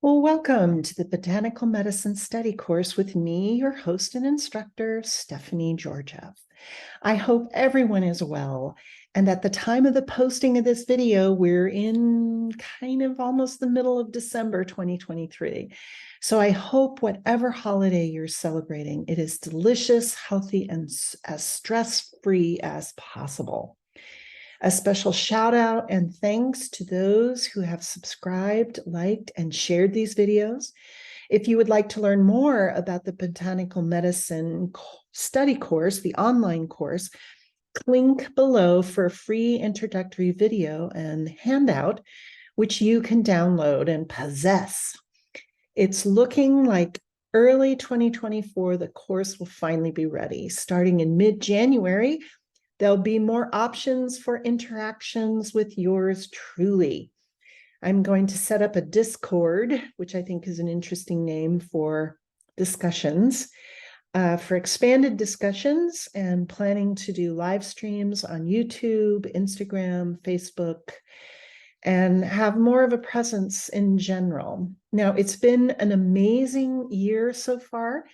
Well, welcome to the Botanical Medicine Study course with me, your host and instructor, Stephanie Georgiev. I hope everyone is well, and at the time of the posting of this video, we're in kind of almost the middle of December 2023. So I hope whatever holiday you're celebrating, it is delicious, healthy, and as stress-free as possible. A special shout out and thanks to those who have subscribed, liked, and shared these videos. If you would like to learn more about the Botanical Medicine Study course, the online course, link below for a free introductory video and handout, which you can download and possess. It's looking like early 2024, the course will finally be ready. Starting in mid-January, there'll be more options for interactions with yours truly. I'm going to set up a Discord, which I think is an interesting name for discussions, for expanded discussions, and planning to do live streams on YouTube, Instagram, Facebook, and have more of a presence in general. Now, it's been an amazing year so far.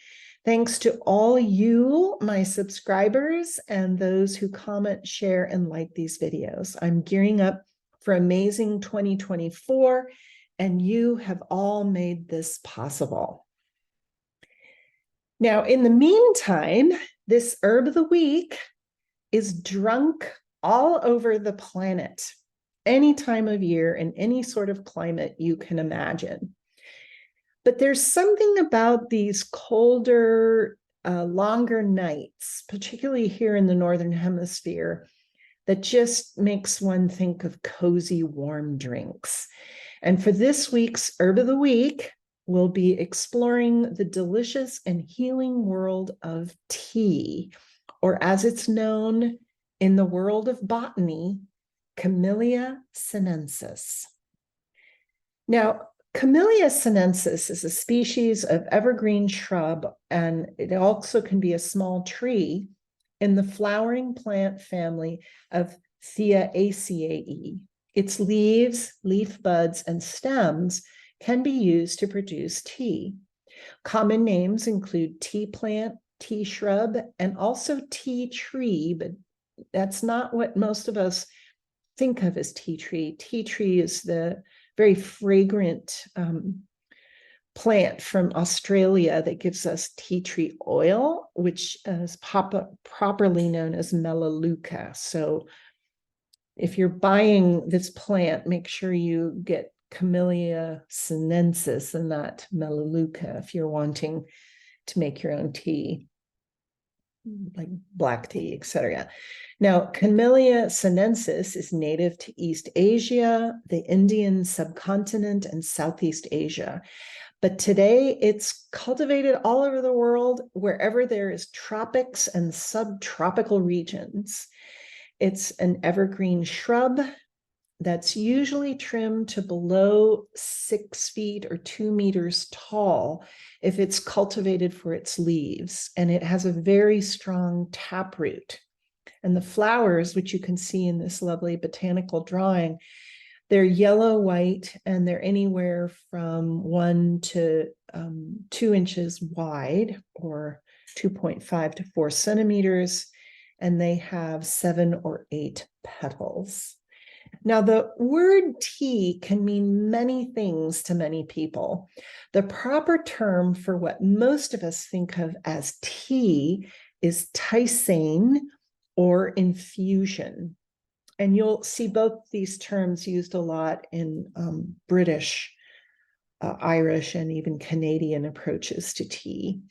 Thanks to all you, my subscribers, and those who comment, share, and like these videos. I'm gearing up for amazing 2024, and you have all made this possible. Now, in the meantime, this herb of the week is drunk all over the planet, any time of year in any sort of climate you can imagine. But there's something about these colder, longer nights, particularly here in the Northern Hemisphere, that just makes one think of cozy, warm drinks. And for this week's Herb of the Week, we'll be exploring the delicious and healing world of tea, or as it's known in the world of botany, Camellia sinensis. Now, Camellia sinensis is a species of evergreen shrub, and it also can be a small tree in the flowering plant family of Theaceae. Its leaves, leaf buds, and stems can be used to produce tea. Common names include tea plant, tea shrub, and also tea tree, but that's not what most of us think of as tea tree. Tea tree is the very fragrant plant from Australia that gives us tea tree oil, which is properly known as melaleuca. So if you're buying this plant, make sure you get Camellia sinensis and not melaleuca if you're wanting to make your own tea, like black tea, etc. Now, Camellia sinensis is native to East Asia, the Indian subcontinent, and Southeast Asia. But today it's cultivated all over the world, wherever there is tropics and subtropical regions. It's an evergreen shrub that's usually trimmed to below 6 feet or 2 meters tall if it's cultivated for its leaves. And it has a very strong taproot. And the flowers, which you can see in this lovely botanical drawing, they're yellow, white, and they're anywhere from 1 to 2 inches wide, or 2.5 to 4 centimeters, and they have 7 or 8 petals. Now, the word tea can mean many things to many people. The proper term for what most of us think of as tea is tisane or infusion. And you'll see both these terms used a lot in British, Irish, and even Canadian approaches to tea.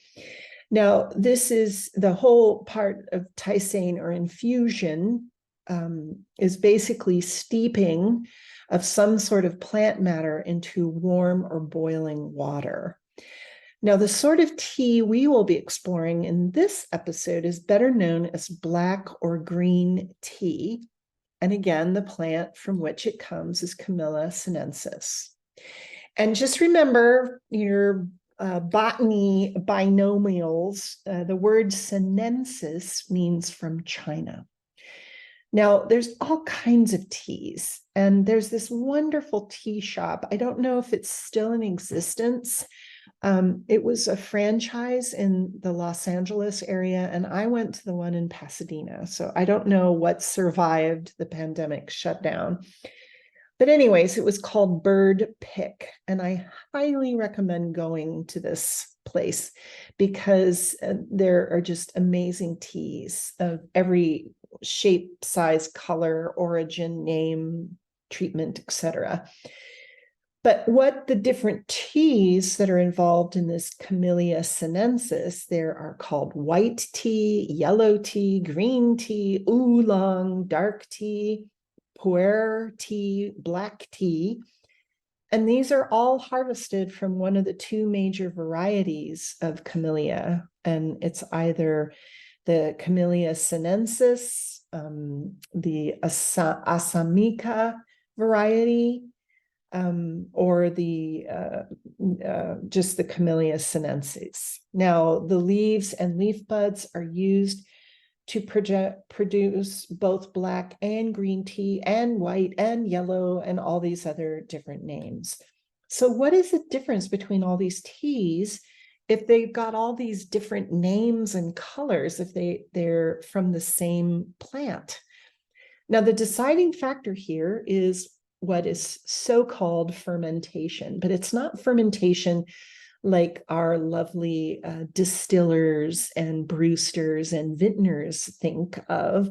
Now, this is the whole part of tisane or infusion is basically steeping of some sort of plant matter into warm or boiling water. Now, the sort of tea we will be exploring in this episode is better known as black or green tea. And again, the plant from which it comes is Camellia sinensis. And just remember your botany binomials, the word sinensis means from China. Now, there's all kinds of teas, and there's this wonderful tea shop. I don't know if it's still in existence. It was a franchise in the Los Angeles area, and I went to the one in Pasadena. So I don't know what survived the pandemic shutdown. But anyways, it was called Bird Pick, and I highly recommend going to this place because there are just amazing teas of every shape, size, color, origin, name, treatment, etc. But what the different teas that are involved in this Camellia sinensis, there are called white tea, yellow tea, green tea, oolong, dark tea, pu'er tea, black tea. And these are all harvested from one of the two major varieties of Camellia. And it's either the Camellia sinensis, the Assamica variety, or the just the Camellia sinensis. Now, the leaves and leaf buds are used to produce both black and green tea and white and yellow and all these other different names. So what is the difference between all these teas if they've got all these different names and colors, if they're from the same plant? Now, the deciding factor here is what is so-called fermentation, but it's not fermentation like our lovely distillers and brewsters and vintners think of.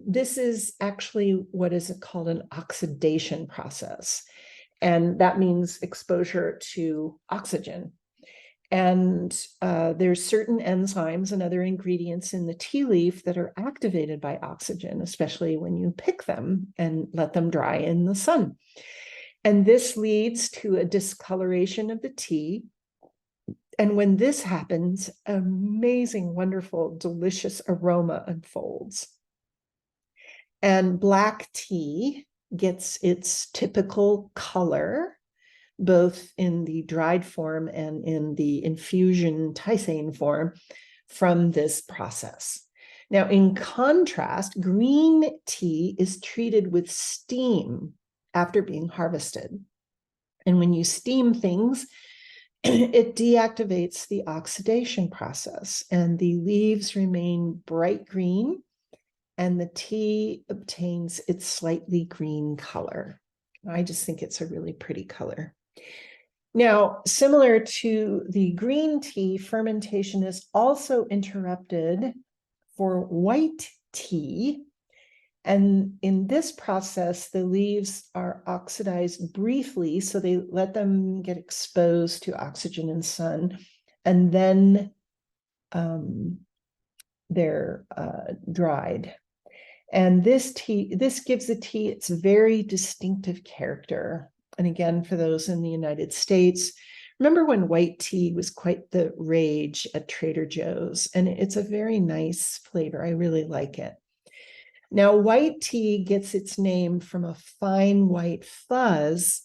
This is actually what is called an oxidation process. And that means exposure to oxygen. And there's certain enzymes and other ingredients in the tea leaf that are activated by oxygen, especially when you pick them and let them dry in the sun. And this leads to a discoloration of the tea. And when this happens, amazing, wonderful, delicious aroma unfolds. And black tea gets its typical color, both in the dried form and in the infusion tisane form, from this process. Now, in contrast, green tea is treated with steam after being harvested. And when you steam things, it deactivates the oxidation process, and the leaves remain bright green, and the tea obtains its slightly green color. I just think it's a really pretty color. Now, similar to the green tea, fermentation is also interrupted for white tea. And in this process, the leaves are oxidized briefly, so they let them get exposed to oxygen and sun, and then they're dried. And this gives the tea its very distinctive character. And again, for those in the United States, remember when white tea was quite the rage at Trader Joe's? And it's a very nice flavor. I really like it. Now, white tea gets its name from a fine white fuzz,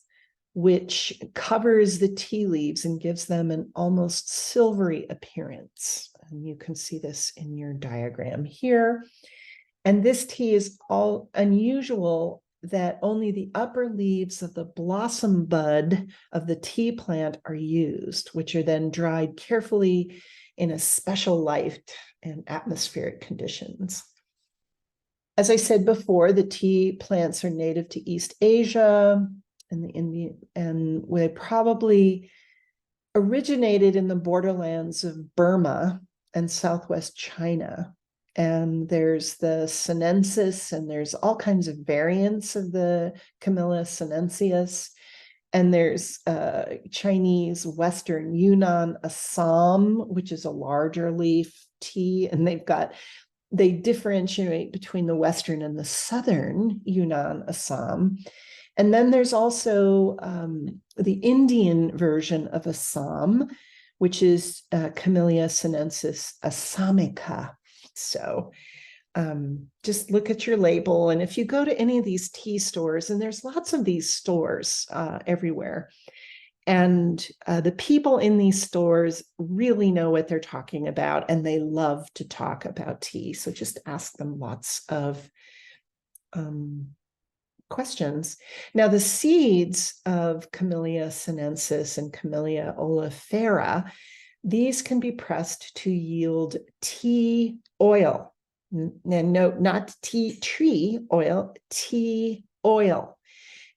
which covers the tea leaves and gives them an almost silvery appearance. And you can see this in your diagram here. And this tea is all unusual that only the upper leaves of the blossom bud of the tea plant are used, which are then dried carefully in a special light and atmospheric conditions. As I said before, the tea plants are native to East Asia and the Indian, and they probably originated in the borderlands of Burma and Southwest China. And there's the sinensis, and there's all kinds of variants of the Camellia sinensis. And there's Chinese, Western, Yunnan, Assam, which is a larger leaf tea. And they differentiate between the Western and the Southern Yunnan, Assam. And then there's also the Indian version of Assam, which is Camellia sinensis assamica. So just look at your label. And if you go to any of these tea stores, and there's lots of these stores everywhere, And the people in these stores really know what they're talking about, and they love to talk about tea. So just ask them lots of questions. Now, the seeds of Camellia sinensis and Camellia oleifera, these can be pressed to yield tea oil. And note, not tea tree oil, tea oil.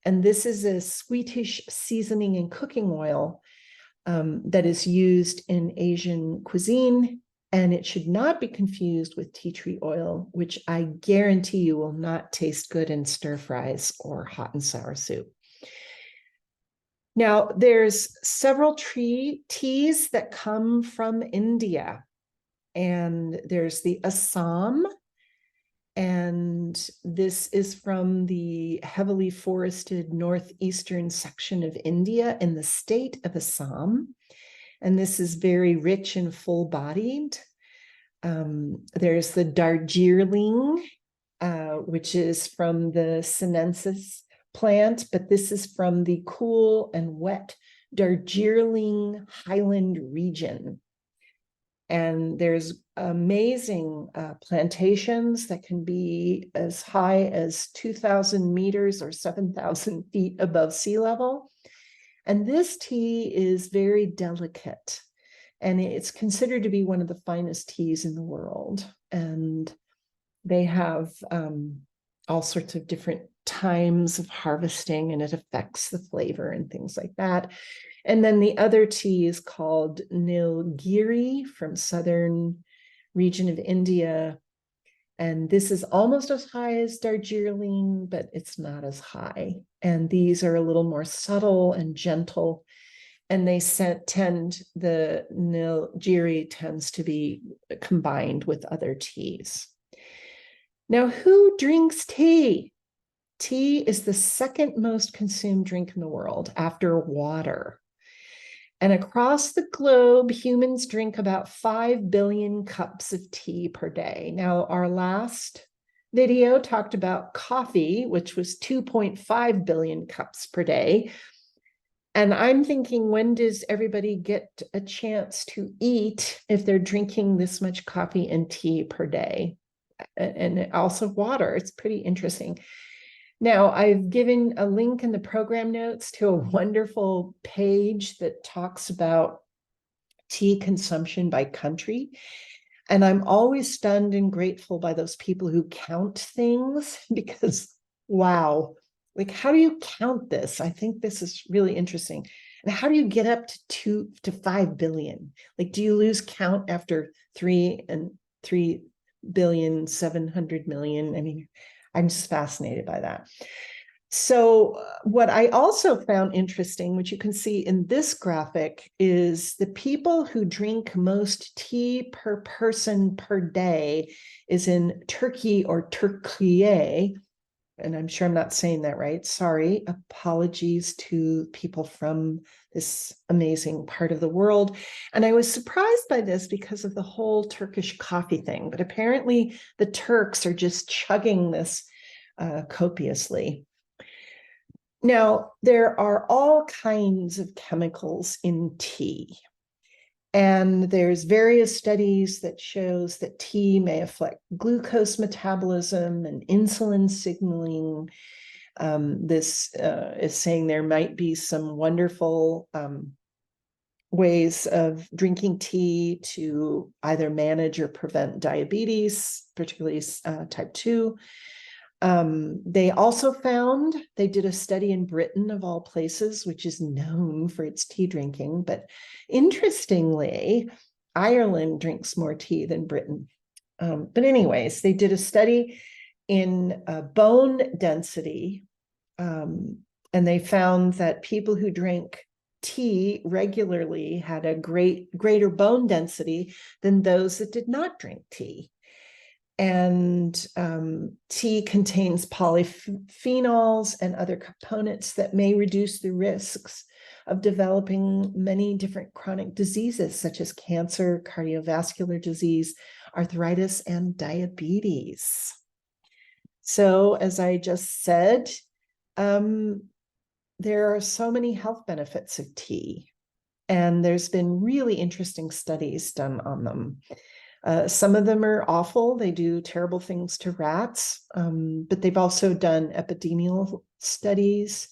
And this is a sweetish seasoning and cooking oil that is used in Asian cuisine, and it should not be confused with tea tree oil, which I guarantee you will not taste good in stir fries or hot and sour soup. Now, there's several teas that come from India, and there's the Assam, and this is from the heavily forested northeastern section of India in the state of Assam. And this is very rich and full-bodied. There's the Darjeeling, which is from the sinensis plant, but this is from the cool and wet Darjeeling highland region. And there's amazing plantations that can be as high as 2,000 meters or 7,000 feet above sea level. And this tea is very delicate, and it's considered to be one of the finest teas in the world. And they have all sorts of different times of harvesting, and it affects the flavor and things like that. And then the other tea is called Nilgiri from southern region of India. And this is almost as high as Darjeeling, but it's not as high. And these are a little more subtle and gentle. And the Nilgiri tends to be combined with other teas. Now, who drinks tea? Tea is the second most consumed drink in the world after water. And across the globe, humans drink about 5 billion cups of tea per day. Now, our last video talked about coffee, which was 2.5 billion cups per day. And I'm thinking, when does everybody get a chance to eat if they're drinking this much coffee and tea per day? And also water. It's pretty interesting. Now, I've given a link in the program notes to a wonderful page that talks about tea consumption by country. And I'm always stunned and grateful by those people who count things, because, wow, like, how do you count this? I think this is really interesting. And how do you get up to 2 to 5 billion? Like, do you lose count after 3,700,000,000? I mean, I'm just fascinated by that. So what I also found interesting, which you can see in this graphic, is the people who drink most tea per person per day is in Turkey or Turkiye. And I'm sure I'm not saying that right. Sorry, apologies to people from this amazing part of the world. And I was surprised by this because of the whole Turkish coffee thing. But apparently the Turks are just chugging this copiously. Now, there are all kinds of chemicals in tea. And there's various studies that shows that tea may affect glucose metabolism and insulin signaling. This is saying there might be some wonderful ways of drinking tea to either manage or prevent diabetes, particularly type 2. They also found, they did a study in Britain, of all places, which is known for its tea drinking, but interestingly, Ireland drinks more tea than Britain. But anyways, they did a study in bone density, and they found that people who drank tea regularly had a greater bone density than those that did not drink tea. And tea contains polyphenols and other components that may reduce the risks of developing many different chronic diseases, such as cancer, cardiovascular disease, arthritis, and diabetes. So, as I just said, there are so many health benefits of tea, and there's been really interesting studies done on them. Some of them are awful. They do terrible things to rats, but they've also done epidemiological studies.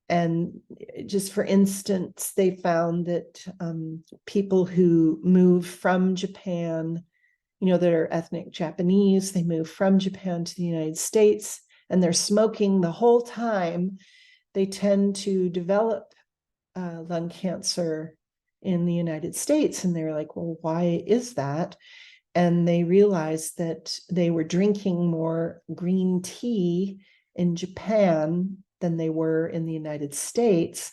And just for instance, they found that people who move from Japan, that are ethnic Japanese, they move from Japan to the United States, and they're smoking the whole time, they tend to develop lung cancer in the United States. And they're like, well, why is that? And they realized that they were drinking more green tea in Japan than they were in the United States.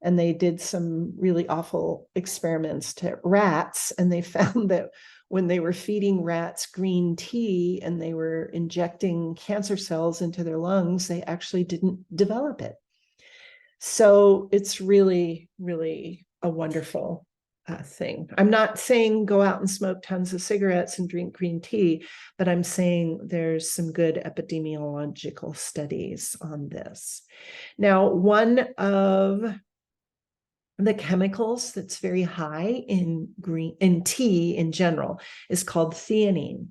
And they did some really awful experiments to rats, and they found that when they were feeding rats green tea and they were injecting cancer cells into their lungs, they actually didn't develop it. So it's really, really a wonderful thing. I'm not saying go out and smoke tons of cigarettes and drink green tea, but I'm saying there's some good epidemiological studies on this. Now, one of the chemicals that's very high in tea in general is called theanine.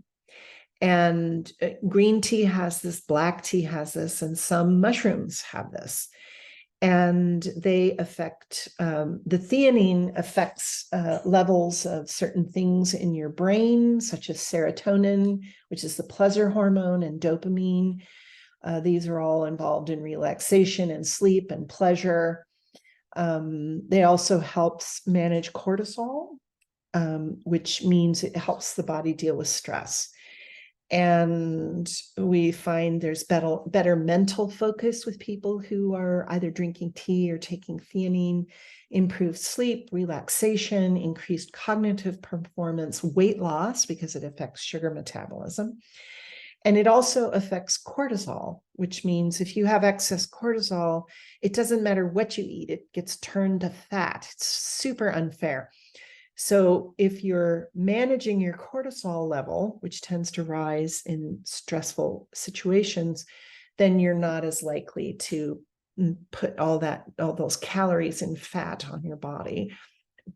And green tea has this, black tea has this, and some mushrooms have this. And they affect, the theanine affects levels of certain things in your brain, such as serotonin, which is the pleasure hormone, and dopamine. These are all involved in relaxation and sleep and pleasure. They also helps manage cortisol, which means it helps the body deal with stress. And we find there's better mental focus with people who are either drinking tea or taking theanine, improved sleep, relaxation, increased cognitive performance, weight loss, because it affects sugar metabolism. And it also affects cortisol, which means if you have excess cortisol, it doesn't matter what you eat, it gets turned to fat. It's super unfair. So if you're managing your cortisol level, which tends to rise in stressful situations, then you're not as likely to put all those calories in fat on your body.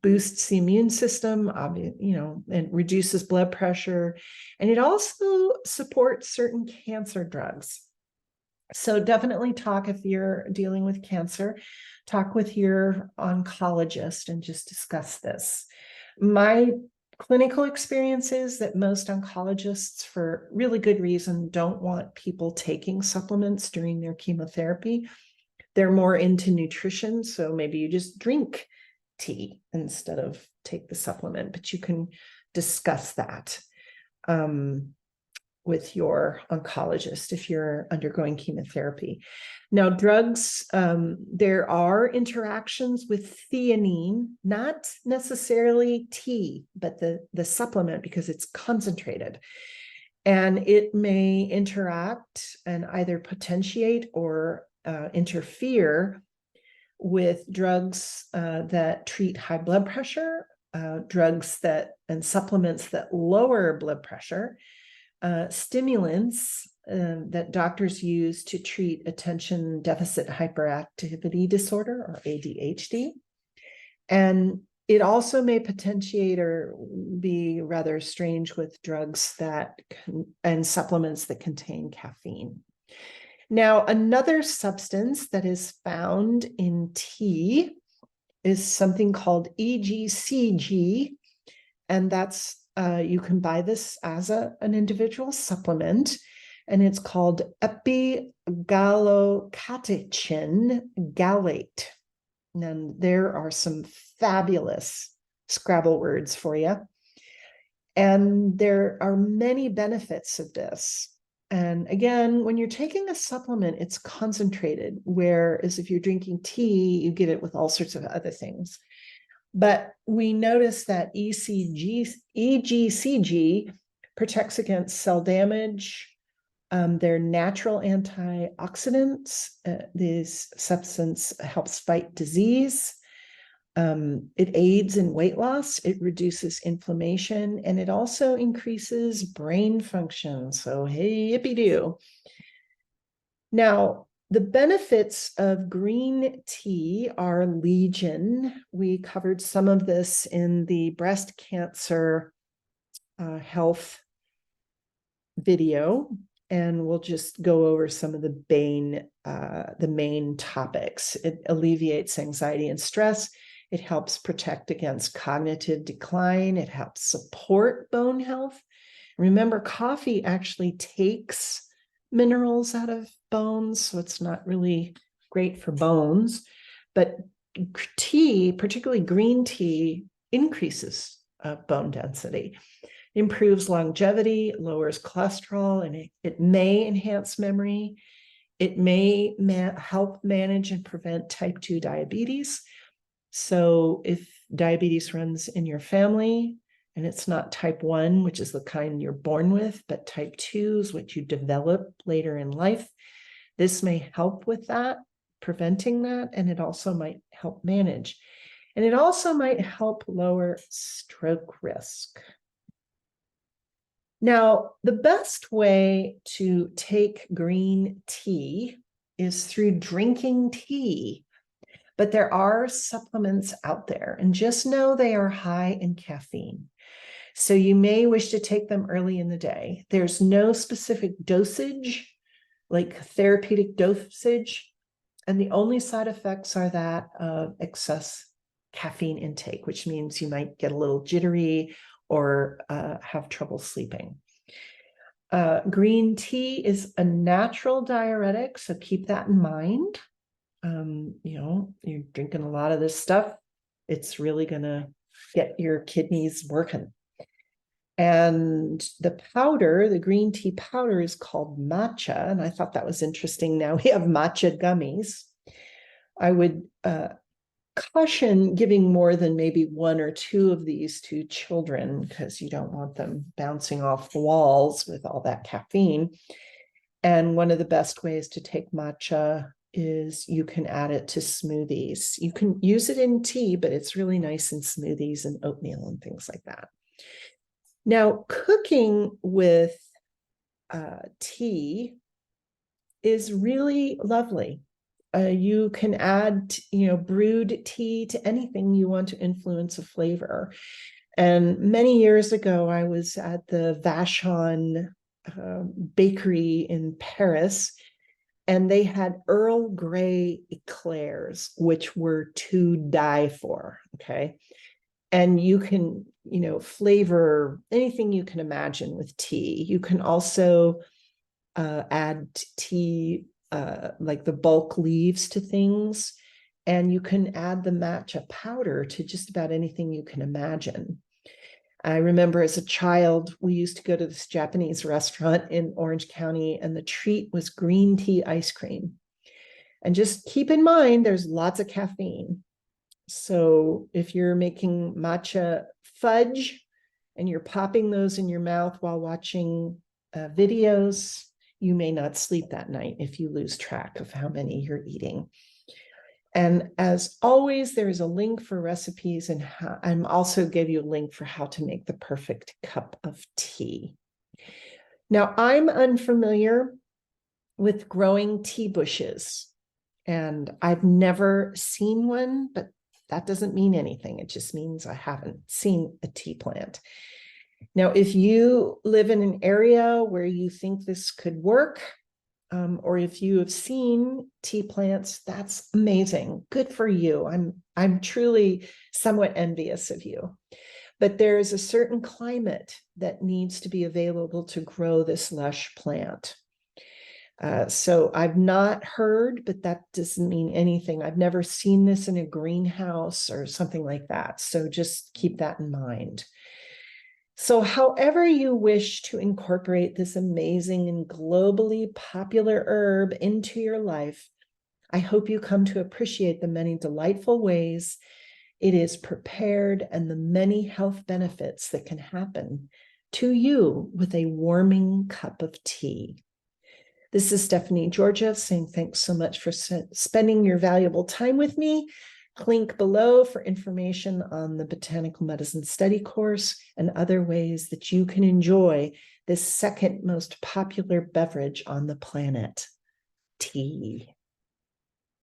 Boosts the immune system, and reduces blood pressure. And it also supports certain cancer drugs. So definitely talk, if you're dealing with cancer, talk with your oncologist and just discuss this. My clinical experience is that most oncologists, for really good reason, don't want people taking supplements during their chemotherapy. They're more into nutrition, so maybe you just drink tea instead of take the supplement, but you can discuss that with your oncologist if you're undergoing chemotherapy. Now, drugs, there are interactions with theanine, not necessarily tea, but the supplement, because it's concentrated. And it may interact and either potentiate or interfere with drugs that treat high blood pressure, drugs and supplements that lower blood pressure, stimulants that doctors use to treat attention deficit hyperactivity disorder, or ADHD. And it also may potentiate or be rather strange with drugs and supplements that contain caffeine. Now, another substance that is found in tea is something called EGCG, and that's you can buy this as an individual supplement, and it's called epigallocatechin gallate. And there are some fabulous Scrabble words for you. And there are many benefits of this. And again, when you're taking a supplement, it's concentrated, whereas if you're drinking tea, you get it with all sorts of other things. But we notice that EGCG protects against cell damage. They're natural antioxidants. This substance helps fight disease. It aids in weight loss. It reduces inflammation, and it also increases brain function. So, hey, yippee-doo. Now, The benefits of green tea are legion. We covered some of this in the breast cancer health video, and we'll just go over some of the main topics. It alleviates anxiety and stress. It helps protect against cognitive decline. It helps support bone health. Remember, coffee actually takes minerals out of bones, so it's not really great for bones. But tea, particularly green tea, increases bone density, improves longevity, lowers cholesterol, and it may enhance memory. It may help manage and prevent type 2 diabetes. So if diabetes runs in your family, and it's not type 1, which is the kind you're born with, but type 2 is what you develop later in life, this may help with that, preventing that, and it also might help manage. And it also might help lower stroke risk. Now, the best way to take green tea is through drinking tea. But there are supplements out there, and just know they are high in caffeine. So you may wish to take them early in the day. There's no specific dosage, like therapeutic dosage, and the only side effects are that of excess caffeine intake, which means you might get a little jittery or have trouble sleeping. Green tea is a natural diuretic, so keep that in mind. You're drinking a lot of this stuff, it's really going to get your kidneys working. And the powder, the green tea powder, is called matcha, and I thought that was interesting. Now we have matcha gummies. I would caution giving more than maybe 1 or 2 of these to children, because you don't want them bouncing off the walls with all that caffeine. And one of the best ways to take matcha is you can add it to smoothies. You can use it in tea, but it's really nice in smoothies and oatmeal and things like that. Now, cooking with tea is really lovely. You can add, brewed tea to anything you want to influence a flavor. And many years ago, I was at the Vachon bakery in Paris, and they had Earl Grey eclairs, which were to die for, okay? And you can, flavor anything you can imagine with tea. You can also add tea, like the bulk leaves to things, and you can add the matcha powder to just about anything you can imagine. I remember as a child, we used to go to this Japanese restaurant in Orange County, and the treat was green tea ice cream. And just keep in mind, there's lots of caffeine. So if you're making matcha fudge and you're popping those in your mouth while watching videos, you may not sleep that night if you lose track of how many you're eating. And as always, there is a link for recipes, and I'm also give you a link for how to make the perfect cup of tea. Now, I'm unfamiliar with growing tea bushes, and I've never seen one, but that doesn't mean anything. It just means I haven't seen a tea plant. Now, if you live in an area where you think this could work, or if you have seen tea plants, that's amazing. Good for you. I'm truly somewhat envious of you. But there is a certain climate that needs to be available to grow this lush plant. So I've not heard, but that doesn't mean anything. I've never seen this in a greenhouse or something like that. So just keep that in mind. So however you wish to incorporate this amazing and globally popular herb into your life, I hope you come to appreciate the many delightful ways it is prepared and the many health benefits that can happen to you with a warming cup of tea. This is Stephanie Georgia saying thanks so much for spending your valuable time with me. Link below for information on the Botanical Medicine Study course and other ways that you can enjoy this second most popular beverage on the planet, tea.